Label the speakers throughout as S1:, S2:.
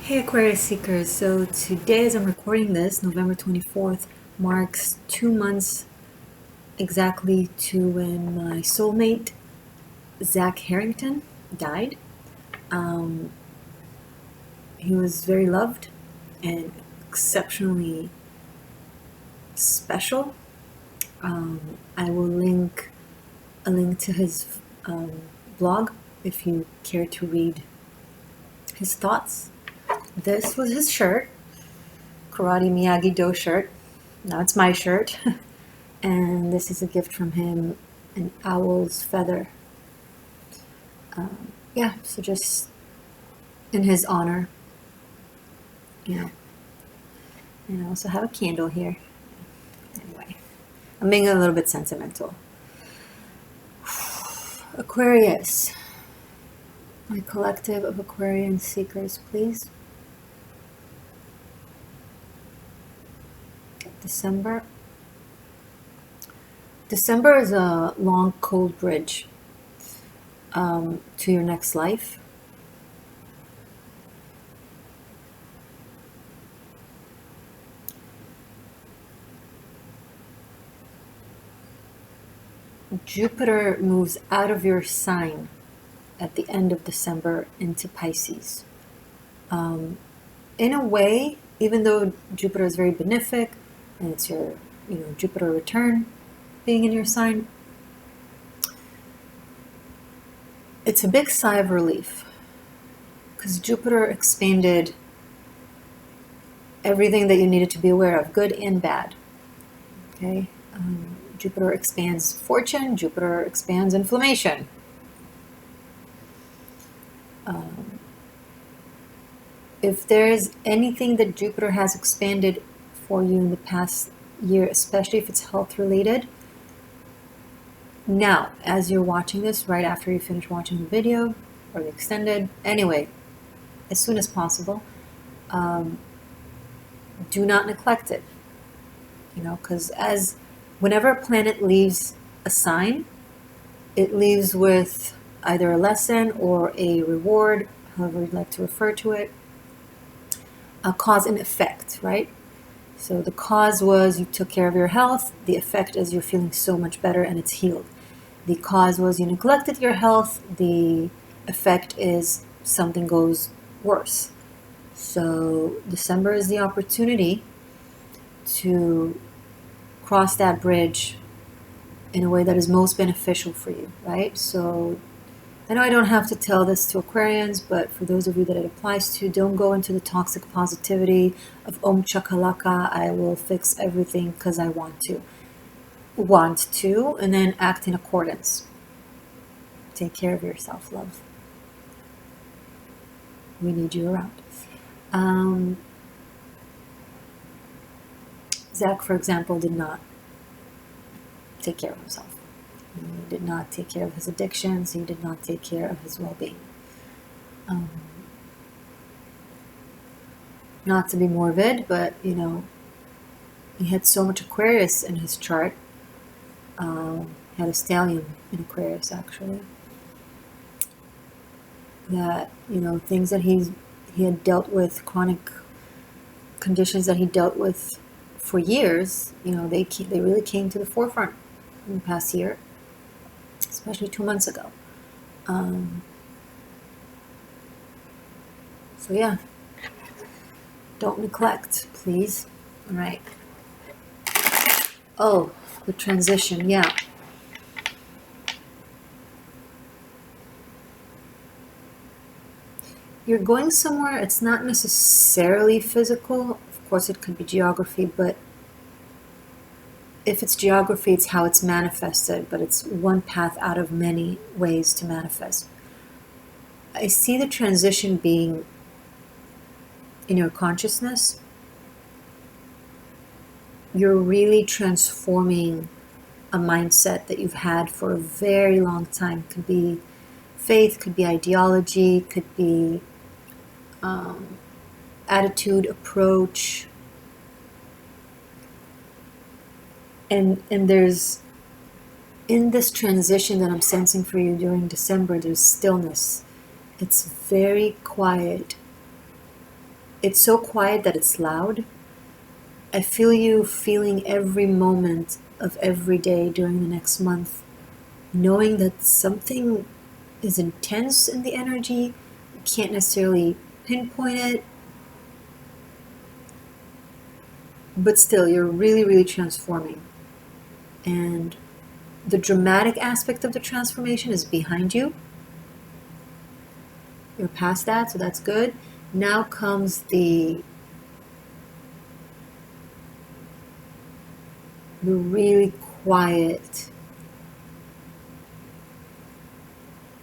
S1: Hey Aquarius seekers, so today as I'm recording this, November 24th, marks 2 months exactly to when my soulmate, Zach Herrington, died. Um, he was very loved and exceptionally special. I will link a link to his blog if you care to read his thoughts. This was his shirt, Karate Miyagi-Do shirt. Now it's my shirt. And this is a gift from him, an owl's feather. Yeah, so just in his honor, you know. And I also have a candle here. Anyway, I'm being a little bit sentimental. Aquarius, my collective of Aquarian seekers, please. December. December is a long, cold bridge to your next life. Jupiter moves out of your sign at the end of December into Pisces. In a way, even though Jupiter is very benefic and it's your, Jupiter return being in your sign, it's a big sigh of relief because Jupiter expanded everything that you needed to be aware of, good and bad. Okay, Jupiter expands fortune, Jupiter expands inflammation. If there's anything that Jupiter has expanded for you in the past year, especially if it's health related, now, as you're watching this, right after you finish watching the video or the extended, anyway, as soon as possible, do not neglect it. Because whenever a planet leaves a sign, it leaves with either a lesson or a reward, however you'd like to refer to it, a cause and effect, right? So the cause was you took care of your health. The effect is you're feeling so much better and it's healed. The cause was you neglected your health. The effect is something goes worse. So December is the opportunity to cross that bridge in a way that is most beneficial for you, right? So I know I don't have to tell this to Aquarians, but for those of you that it applies to, don't go into the toxic positivity of Om Chakalaka, I will fix everything because I want to. And then act in accordance. Take care of yourself, love. We need you around. Zach, for example, did not take care of himself. He did not take care of his addictions. He did not take care of his well-being. Not to be morbid, but, he had so much Aquarius in his chart. He had a stallion in Aquarius, actually. That, things that he had dealt with, chronic conditions that he dealt with for years, they really came to the forefront in the past year, especially 2 months ago. So yeah, don't neglect, please. All right. Oh, the transition, yeah. You're going somewhere, it's not necessarily physical. Of course, it could be geography, but if it's geography, it's how it's manifested, but it's one path out of many ways to manifest. I see the transition being in your consciousness. You're really transforming a mindset that you've had for a very long time. Could be faith, could be ideology, could be attitude, approach. And there's, in this transition that I'm sensing for you during December, there's stillness. It's very quiet. it's so quiet that it's loud. I feel you feeling every moment of every day during the next month, knowing that something is intense in the energy. You can't necessarily pinpoint it, but still, you're really, really transforming. And the dramatic aspect of the transformation is behind you. You're past that, so that's good. Now comes the really quiet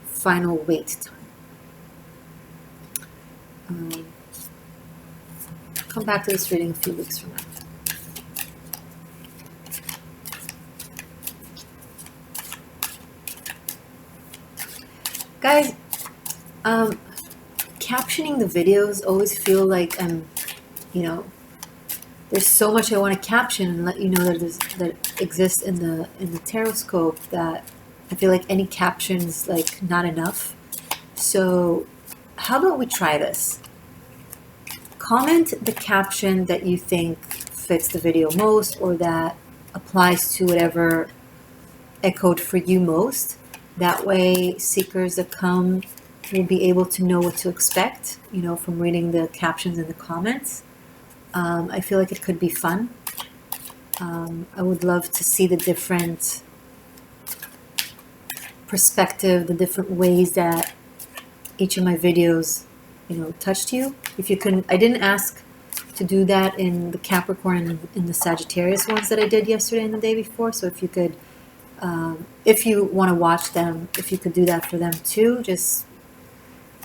S1: final wait time. Come back to this reading a few weeks from now. Guys, captioning the videos always feel like I'm, there's so much I want to caption and let you know that exists in the tarot scope that I feel like any caption's like not enough. So how about we try this? Comment the caption that you think fits the video most or that applies to whatever echoed for you most. That way seekers that come will be able to know what to expect, from reading the captions in the comments. I feel like it could be fun. I would love to see the different perspective, the different ways that each of my videos, touched you. If you can, I didn't ask to do that in the Capricorn and in the Sagittarius ones that I did yesterday and the day before. So if you could, if you want to watch them, if you could do that for them too, just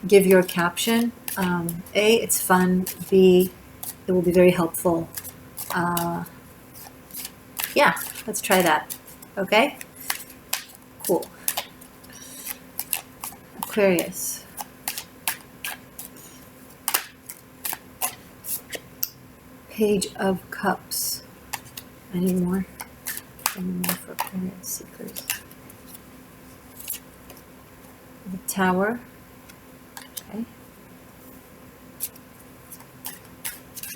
S1: give your caption. A, it's fun. B, it will be very helpful. Yeah, let's try that. Okay? Cool. Aquarius. Page of Cups. Any more? Any more for Aquarius seekers? The Tower. Okay.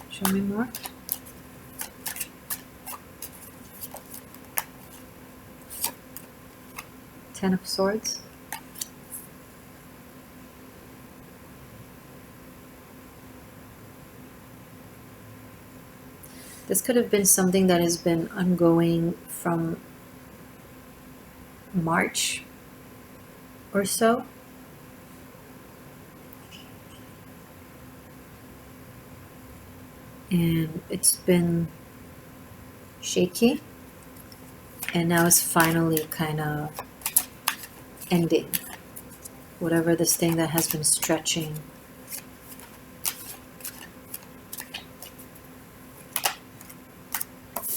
S1: Show me more. Ten of Swords. This could have been something that has been ongoing from March or so. And it's been shaky. And now it's finally kind of ending. Whatever this thing that has been stretching.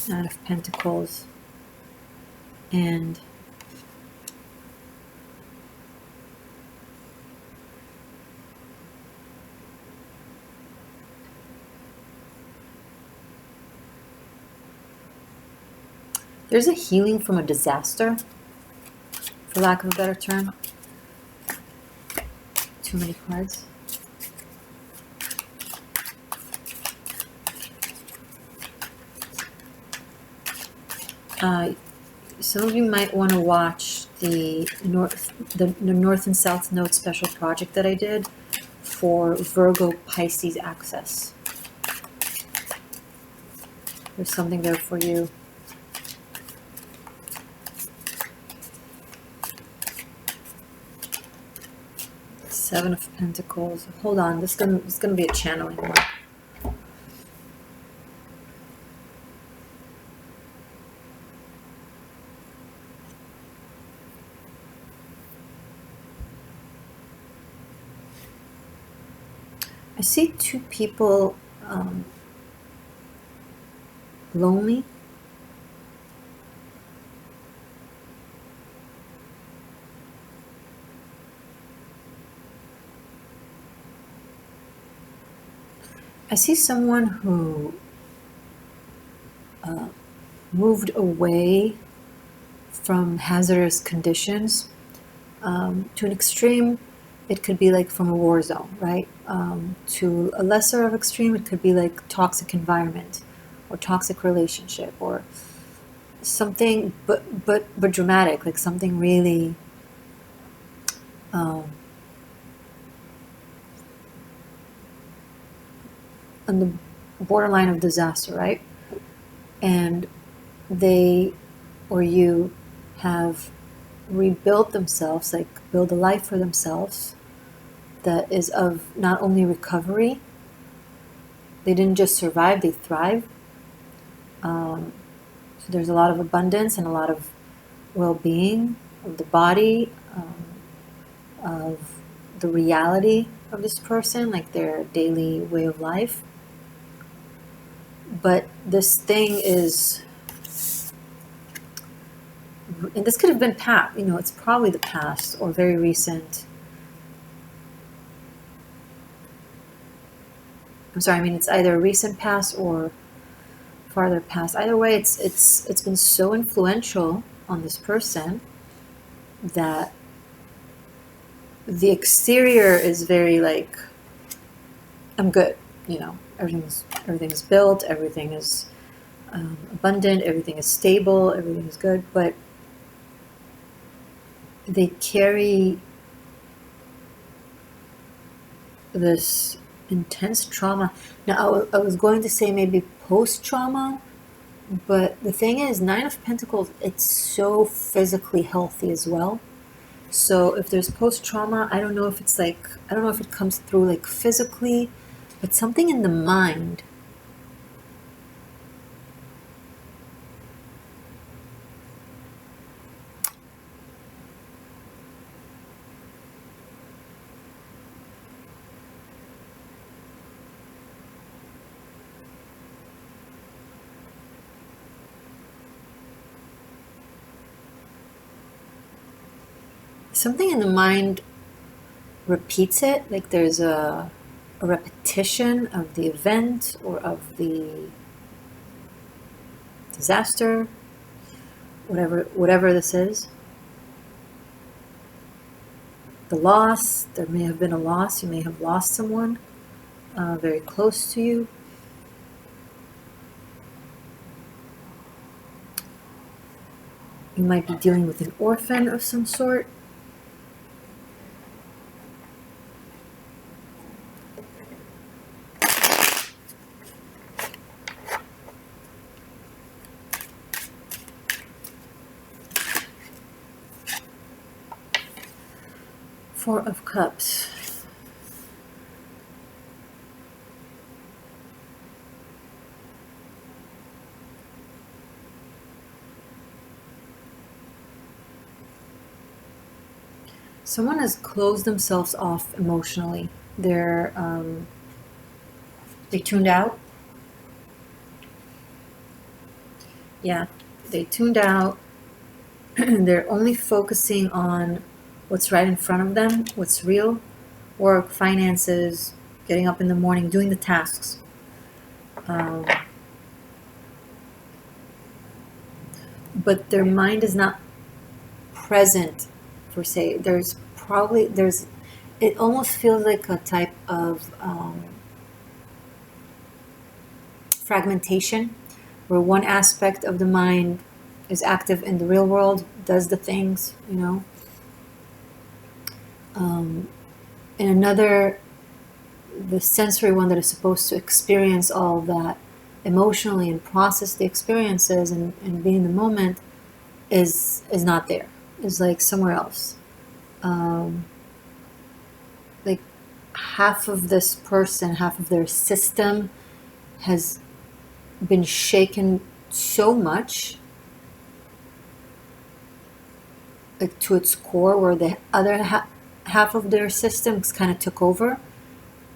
S1: Knight of Pentacles. And there's a healing from a disaster, for lack of a better term. Too many cards. Some of you might want to watch the North and South Node special project that I did for Virgo Pisces access. There's something there for you. Seven of Pentacles. Hold on, this is gonna be a channeling one. I see two people lonely. I see someone who moved away from hazardous conditions to an extreme it could be like from a war zone, right? To a lesser of extreme, it could be like toxic environment or toxic relationship or something, but dramatic, like something really um, on the borderline of disaster, right? And they or you have rebuilt themselves, like build a life for themselves that is of not only recovery, they didn't just survive, they thrived. So there's a lot of abundance and a lot of well-being of the body, of the reality of this person, like their daily way of life. But this thing is, and this could have been past, it's probably the past or very recent. I'm sorry, I mean, it's either recent past or farther past. Either way, it's been so influential on this person that the exterior is very like, I'm good, everything's built, everything is abundant, everything is stable, everything is good, but they carry this intense trauma. Now, I was going to say maybe post trauma, but the thing is, Nine of Pentacles, it's so physically healthy as well. So if there's post trauma, I don't know if it's like, I don't know if it comes through like physically, but something in the mind. Something in the mind repeats it, like there's a repetition of the event or of the disaster, whatever this is. The loss, there may have been a loss, you may have lost someone very close to you. You might be dealing with an orphan of some sort. Four of Cups. Someone has closed themselves off emotionally. They tuned out. Yeah, they tuned out. They're only focusing on what's right in front of them, what's real, work, finances, getting up in the morning, doing the tasks. But their mind is not present, per se. It almost feels like a type of fragmentation, where one aspect of the mind is active in the real world, does the things, and another, the sensory one that is supposed to experience all of that emotionally and process the experiences and be in the moment is not there. Is like somewhere else. Like half of this person, half of their system has been shaken so much, like to its core, where the other half of their systems kind of took over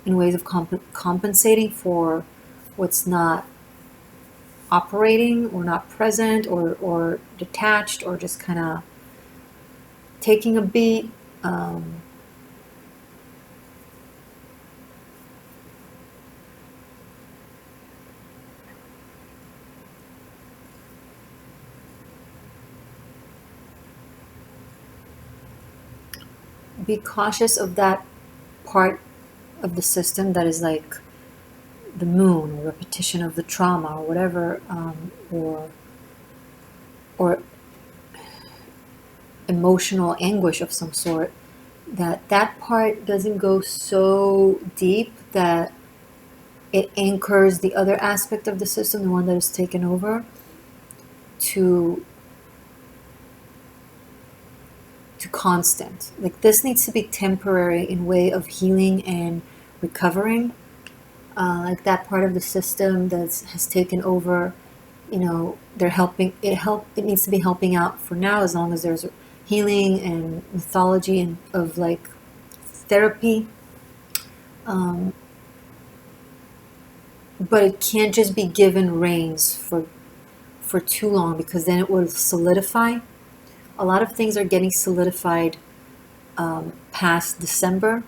S1: in ways of compensating for what's not operating or not present or detached or just kind of taking a beat. be cautious of that part of the system that is like the moon, or repetition of the trauma, or whatever, or emotional anguish of some sort. That part doesn't go so deep that it anchors the other aspect of the system, the one that is taken over, to constant. Like, this needs to be temporary in way of healing and recovering. Like that part of the system that has taken over, they're helping it needs to be helping out for now, as long as there's healing and mythology and of like therapy. But it can't just be given reins for too long, because then it will solidify. A lot of things are getting solidified past December.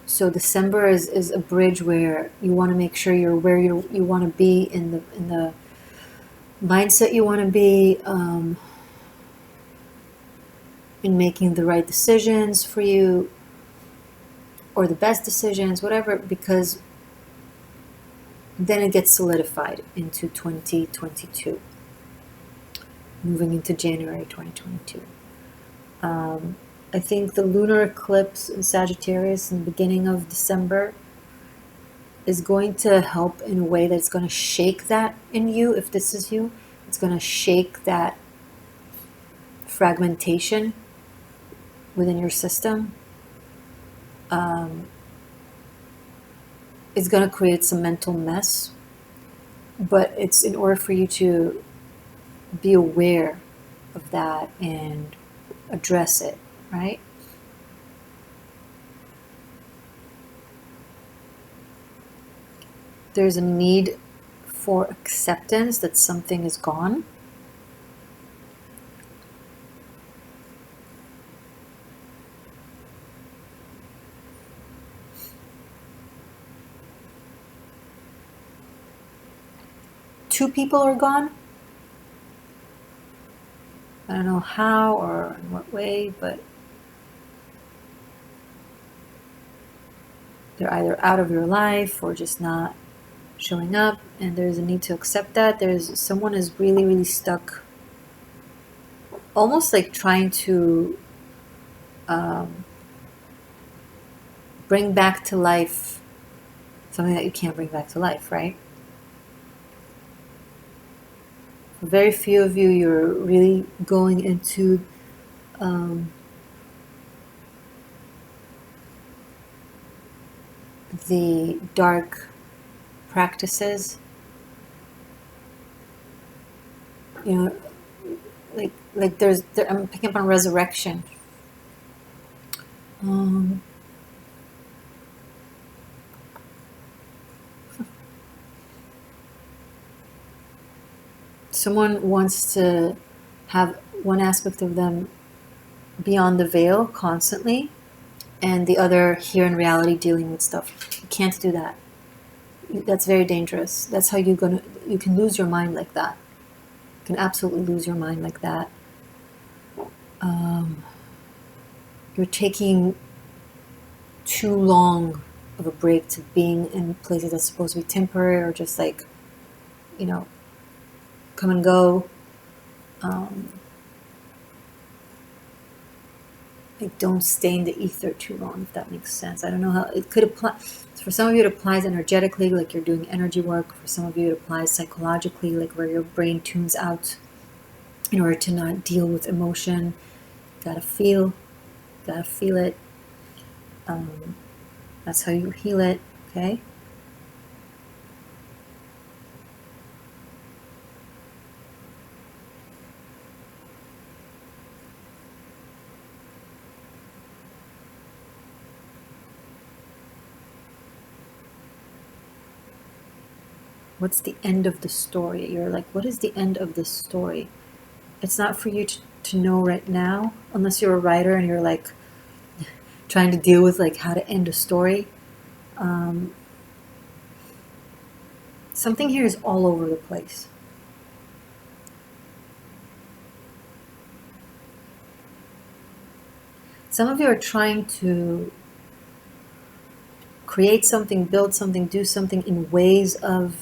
S1: So December is a bridge where you want to make sure you're where you want to be in the mindset you want to be, in making the right decisions for you, or the best decisions, whatever, because then it gets solidified into 2022, moving into January 2022. I think the lunar eclipse in Sagittarius in the beginning of December is going to help in a way that's going to shake that in you. If this is you, it's going to shake that fragmentation within your system. It's going to create some mental mess, but it's in order for you to be aware of that and address it, right? There's a need for acceptance that something is gone. Two people are gone. I don't know how or in what way, but they're either out of your life or just not showing up, and there's a need to accept that. Someone is really, really stuck, almost like trying to bring back to life something that you can't bring back to life, right? For very few of you, you're really going into the dark practices, like I'm picking up on resurrection. Someone wants to have one aspect of them beyond the veil constantly, and the other here in reality dealing with stuff. You can't do that. That's very dangerous. That's how you can lose your mind like that. You can absolutely lose your mind like that. You're taking too long of a break to being in places that's supposed to be temporary, or just like, come and go. Like, don't stay in the ether too long, if that makes sense. I don't know how it could apply. For some of you, it applies energetically, like you're doing energy work. For some of you, it applies psychologically, like where your brain tunes out in order to not deal with emotion. Gotta feel it. That's how you heal it, okay? What's the end of the story? You're like, what is the end of this story? It's not for you to know right now, unless you're a writer and you're like trying to deal with like how to end a story. Something here is all over the place. Some of you are trying to create something, build something, do something in ways of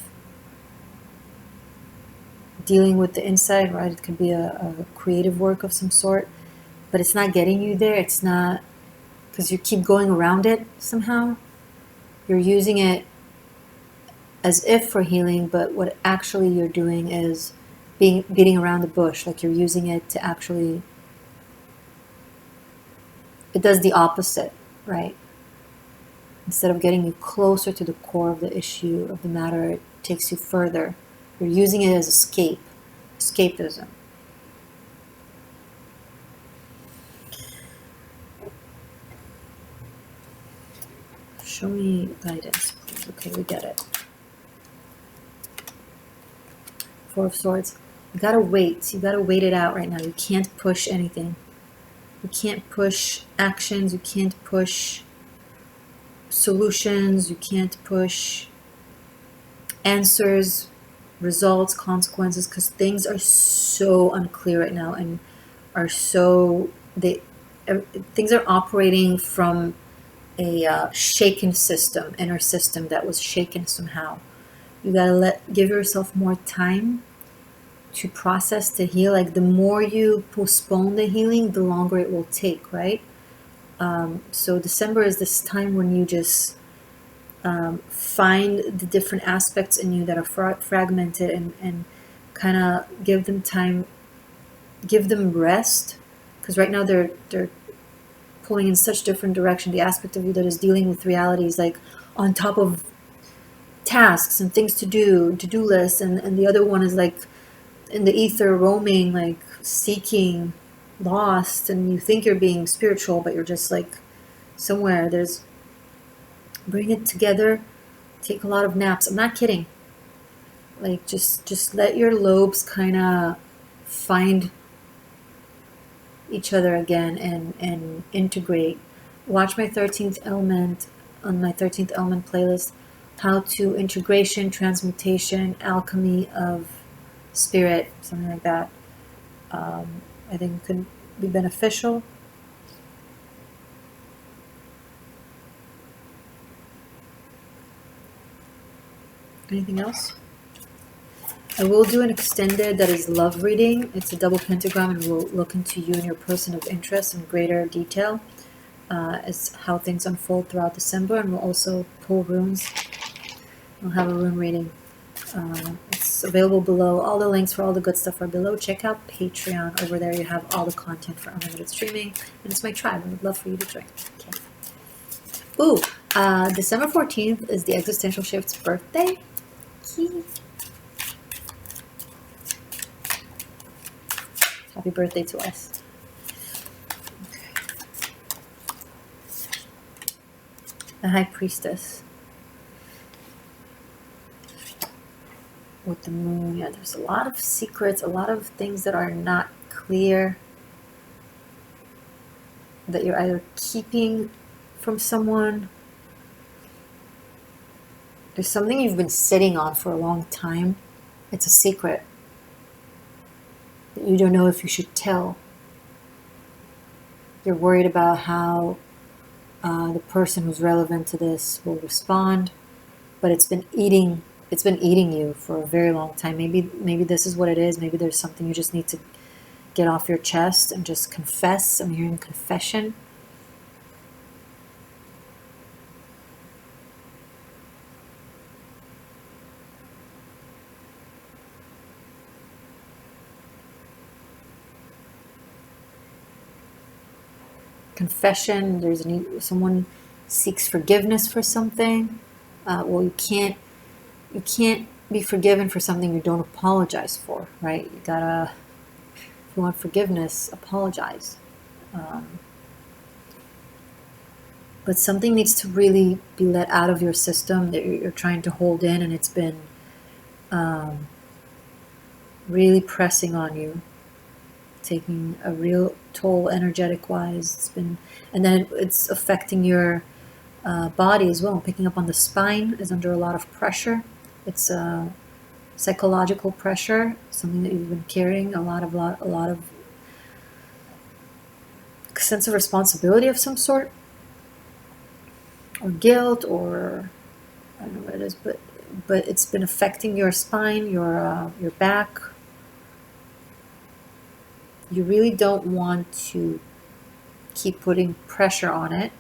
S1: dealing with the inside, right? It could be a creative work of some sort, but it's not getting you there. It's not, because you keep going around it somehow. You're using it as if for healing, but what actually you're doing is beating around the bush. Like you're using it to actually, it does the opposite, right? Instead of getting you closer to the core of the issue of the matter, it takes you further. You're using it as escapism. Show me guidance, please. Okay, we get it. Four of Swords. You gotta wait. You gotta wait it out right now. You can't push anything. You can't push actions. You can't push solutions. You can't push answers, results, consequences, because things are so unclear right now and are so things are operating from a shaken system, inner system that was shaken somehow. You gotta give yourself more time to process, to heal. Like the more you postpone the healing, the longer it will take, right? So December is this time when you just find the different aspects in you that are fragmented and kind of give them time, give them rest, because right now they're pulling in such different direction. The aspect of you that is dealing with reality is like on top of tasks and things to do, to-do lists, and the other one is like in the ether roaming, like seeking, lost, and you think you're being spiritual, but you're just like somewhere. There's, bring it together, take a lot of naps. I'm not kidding. Like just let your lobes kind of find each other again and integrate. Watch my 13th element on my 13th element playlist, how to integration, transmutation, alchemy of spirit, something like that. I think it could be beneficial. Anything else? I will do an extended that is love reading. It's a double pentagram and we'll look into you and your person of interest in greater detail as how things unfold throughout December, and we'll also pull runes. We'll have a rune reading. It's available below. All the links for all the good stuff are below. Check out Patreon. Over there you have all the content for unlimited streaming, and it's my tribe. I would love for you to join. Okay. Ooh, December 14th is the Existential Shift's birthday. Happy birthday to us. Okay. The High Priestess. With the moon, yeah, there's a lot of secrets, a lot of things that are not clear, that you're either keeping from someone. There's something you've been sitting on for a long time. It's a secret that you don't know if you should tell. You're worried about how the person who's relevant to this will respond, but it's been eating you for a very long time. Maybe this is what it is. Maybe there's something you just need to get off your chest and just confess. I'm hearing confession. Confession. There's someone seeks forgiveness for something. Well, you can't be forgiven for something you don't apologize for, right? You gotta, if you want forgiveness, apologize. But something needs to really be let out of your system that you're trying to hold in, and it's been really pressing on you, taking a real toll energetic wise. It's been, and then it's affecting your body as well. Picking up on the spine is under a lot of pressure. It's psychological pressure, something that you've been carrying a lot of sense of responsibility of some sort, or guilt, or I don't know what it is, but it's been affecting your spine, your back. You really don't want to keep putting pressure on it.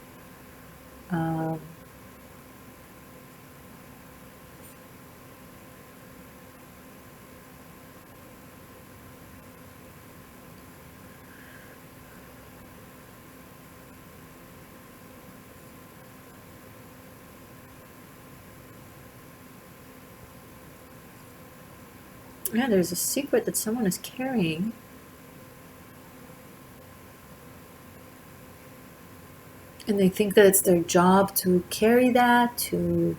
S1: Yeah, there's a secret that someone is carrying. And they think that it's their job to carry that, to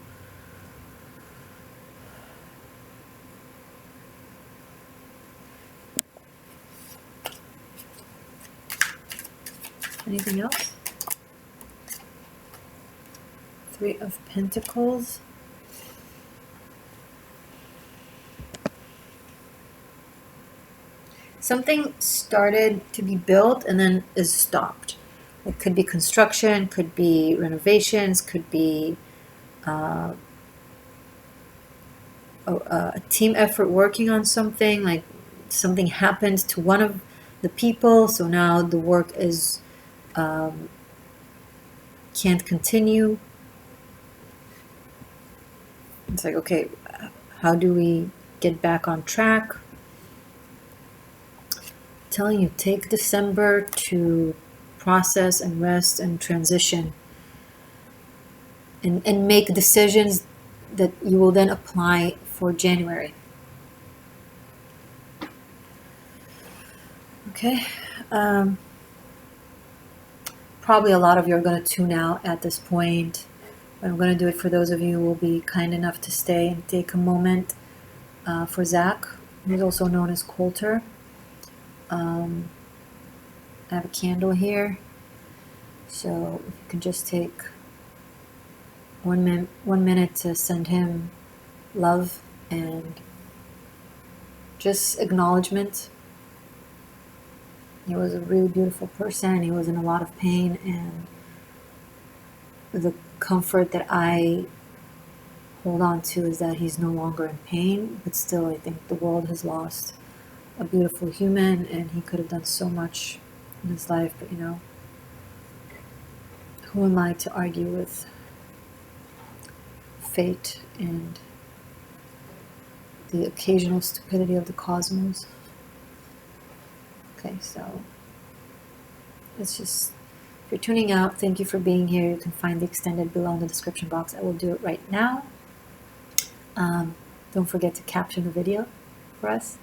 S1: anything else? Three of Pentacles. Something started to be built and then is stopped. It could be construction, could be renovations, could be a team effort working on something, like something happened to one of the people, so now the work is can't continue. It's like, okay, how do we get back on track? I'm telling you, take December to process and rest and transition, and make decisions that you will then apply for January. Okay. Probably a lot of you are going to tune out at this point. But I'm going to do it for those of you who will be kind enough to stay and take a moment for Zach, who's also known as Colter. I have a candle here, so if you can just take 1 minute to send him love and just acknowledgement. He was a really beautiful person. He was in a lot of pain, and the comfort that I hold on to is that he's no longer in pain, but still I think the world has lost a beautiful human, and he could have done so much in his life, but you know, who am I to argue with fate and the occasional stupidity of the cosmos? Okay, so it's just, if you're tuning out, thank you for being here. You can find the extended below in the description box. I will do it right now. Don't forget to caption the video for us,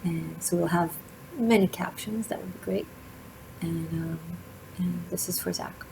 S1: and so we'll have many captions. That would be great. And this is for Zach.